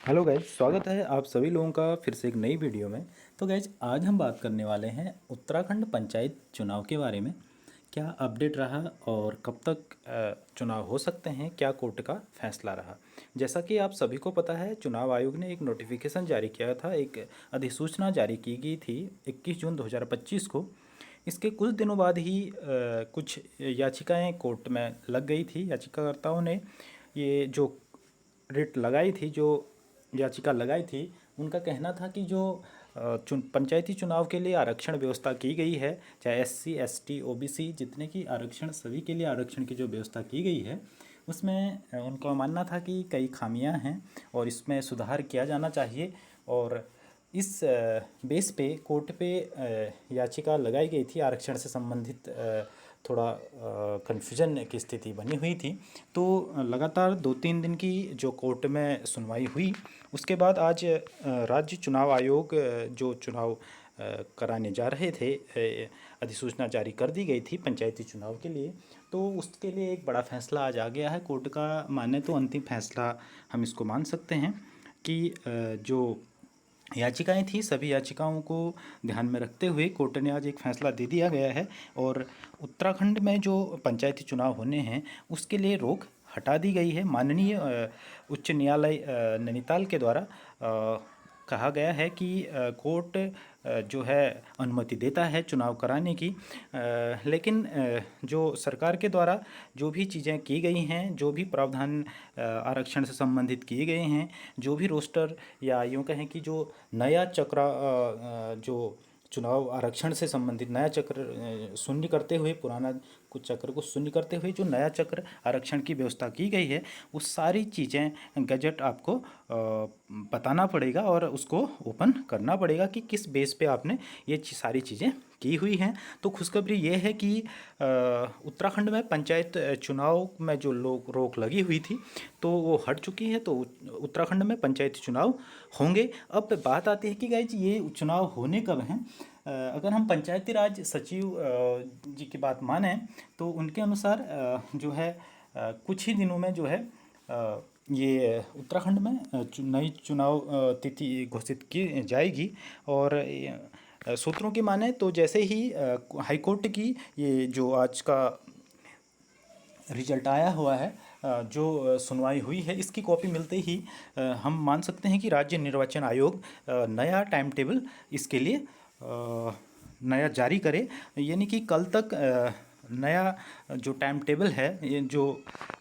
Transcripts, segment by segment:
Hello guys, स्वागत है आप सभी लोगों का फिर से एक नई वीडियो में। तो गाइज आज हम बात करने वाले हैं उत्तराखंड पंचायत चुनाव के बारे में। क्या अपडेट रहा और कब तक चुनाव हो सकते हैं, क्या कोर्ट का फैसला रहा। जैसा कि आप सभी को पता है, चुनाव आयोग ने एक नोटिफिकेशन जारी किया था, एक अधिसूचना जारी की गई थी 21 जून 2025 को। इसके कुछ दिनों बाद ही कुछ याचिकाएं कोर्ट में लग गई थी। याचिकाकर्ताओं ने ये जो रिट लगाई थी, जो याचिका लगाई थी, उनका कहना था कि जो पंचायती चुनाव के लिए आरक्षण व्यवस्था की गई है, चाहे एससी एसटी ओबीसी जितने की आरक्षण, सभी के लिए आरक्षण की जो व्यवस्था की गई है, उसमें उनका मानना था कि कई खामियां हैं और इसमें सुधार किया जाना चाहिए। और इस बेस पे कोर्ट पे याचिका लगाई गई थी। आरक्षण से संबंधित थोड़ा कन्फ्यूजन की स्थिति बनी हुई थी। तो लगातार 2-3 दिन की जो कोर्ट में सुनवाई हुई, उसके बाद आज राज्य चुनाव आयोग जो चुनाव कराने जा रहे थे, अधिसूचना जारी कर दी गई थी पंचायती चुनाव के लिए। तो उसके लिए एक बड़ा फैसला आज आ गया है। कोर्ट का माने तो अंतिम फैसला हम इसको मान सकते हैं कि जो याचिकाएं थी, सभी याचिकाओं को ध्यान में रखते हुए कोर्ट ने आज एक फैसला दे दिया गया है। और उत्तराखंड में जो पंचायती चुनाव होने हैं, उसके लिए रोक हटा दी गई है। माननीय उच्च न्यायालय नैनीताल के द्वारा कहा गया है कि कोर्ट जो है अनुमति देता है चुनाव कराने की, लेकिन जो सरकार के द्वारा जो भी चीज़ें की गई हैं, जो भी प्रावधान आरक्षण से संबंधित किए गए हैं, जो भी रोस्टर या यूँ कहें कि जो नया चक्र जो चुनाव आरक्षण से संबंधित नया चक्र शून्य करते हुए, पुराना कुछ चक्र को शून्य करते हुए जो नया चक्र आरक्षण की व्यवस्था की गई है, वो सारी चीज़ें गजट आपको बताना पड़ेगा और उसको ओपन करना पड़ेगा कि किस बेस पे आपने ये सारी चीज़ें की हुई हैं। तो खुशखबरी ये है कि उत्तराखंड में पंचायत चुनाव में जो रोक लगी हुई थी, तो वो हट चुकी है। तो उत्तराखंड में पंचायती चुनाव होंगे। अब बात आती है कि गाइज ये चुनाव होने कब हैं। अगर हम पंचायती राज सचिव जी की बात माने तो उनके अनुसार जो है कुछ ही दिनों में जो है ये उत्तराखंड में नई चुनाव तिथि घोषित की जाएगी। और सूत्रों की माने तो जैसे ही हाईकोर्ट की ये जो आज का रिजल्ट आया हुआ है, जो सुनवाई हुई है, इसकी कॉपी मिलते ही हम मान सकते हैं कि राज्य निर्वाचन आयोग नया टाइम टेबल इसके लिए नया जारी करे। यानी कि कल तक नया जो टाइम टेबल है, ये जो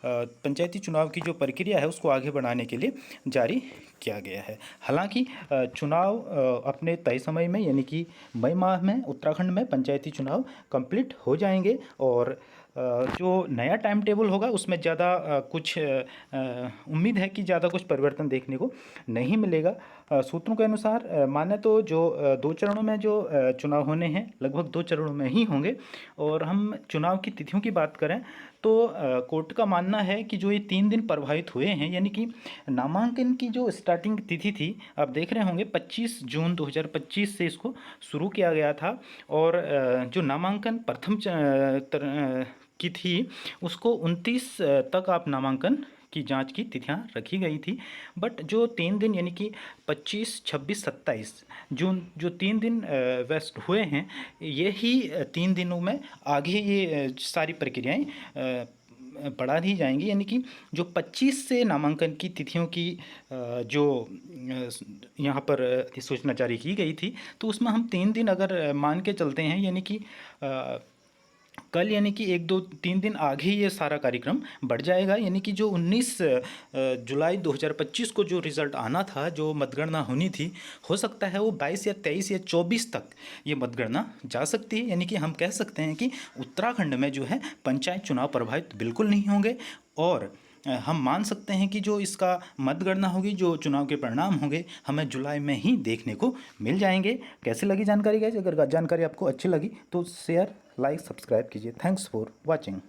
पंचायती चुनाव की जो प्रक्रिया है, उसको आगे बढ़ाने के लिए जारी किया गया है। हालांकि चुनाव अपने तय समय में, यानी कि मई माह में उत्तराखंड में पंचायती चुनाव कंप्लीट हो जाएंगे। और जो नया टाइम टेबल होगा उसमें ज़्यादा कुछ उम्मीद है कि ज़्यादा कुछ परिवर्तन देखने को नहीं मिलेगा। सूत्रों के अनुसार माने तो जो 2 चरणों में जो चुनाव होने हैं, लगभग 2 चरणों में ही होंगे। और हम चुनाव की तिथियों की बात करें तो कोर्ट का मानना है कि जो ये 3 दिन प्रभावित हुए हैं, यानी कि नामांकन की जो स्टार्टिंग तिथि थी, आप देख रहे होंगे 25 जून 2025 से इसको शुरू किया गया था। और जो नामांकन प्रथम की थी, उसको 29 तक आप नामांकन की जांच की तिथियां रखी गई थी। बट जो 3 दिन, यानी कि 25, 26, 27 जून, जो 3 दिन वेस्ट हुए हैं, यही 3 दिनों में आगे ये सारी प्रक्रियाएं बढ़ा दी जाएंगी। यानी कि जो 25 से नामांकन की तिथियों की जो यहाँ पर अधिसूचना जारी की गई थी, तो उसमें हम 3 दिन अगर मान के चलते हैं, यानी कि कल, यानी कि 1-2-3 दिन आगे ये सारा कार्यक्रम बढ़ जाएगा। यानी कि जो 19 जुलाई 2025 को जो रिज़ल्ट आना था, जो मतगणना होनी थी, हो सकता है वो 22 या 23 या 24 तक ये मतगणना जा सकती है। यानी कि हम कह सकते हैं कि उत्तराखंड में जो है पंचायत चुनाव प्रभावित बिल्कुल नहीं होंगे। और हम मान सकते हैं कि जो इसका मतगणना होगी, जो चुनाव के परिणाम होंगे, हमें जुलाई में ही देखने को मिल जाएंगे। कैसे लगी जानकारी गाइस? अगर जानकारी आपको अच्छी लगी तो शेयर, लाइक, सब्सक्राइब कीजिए। Thanks for watching.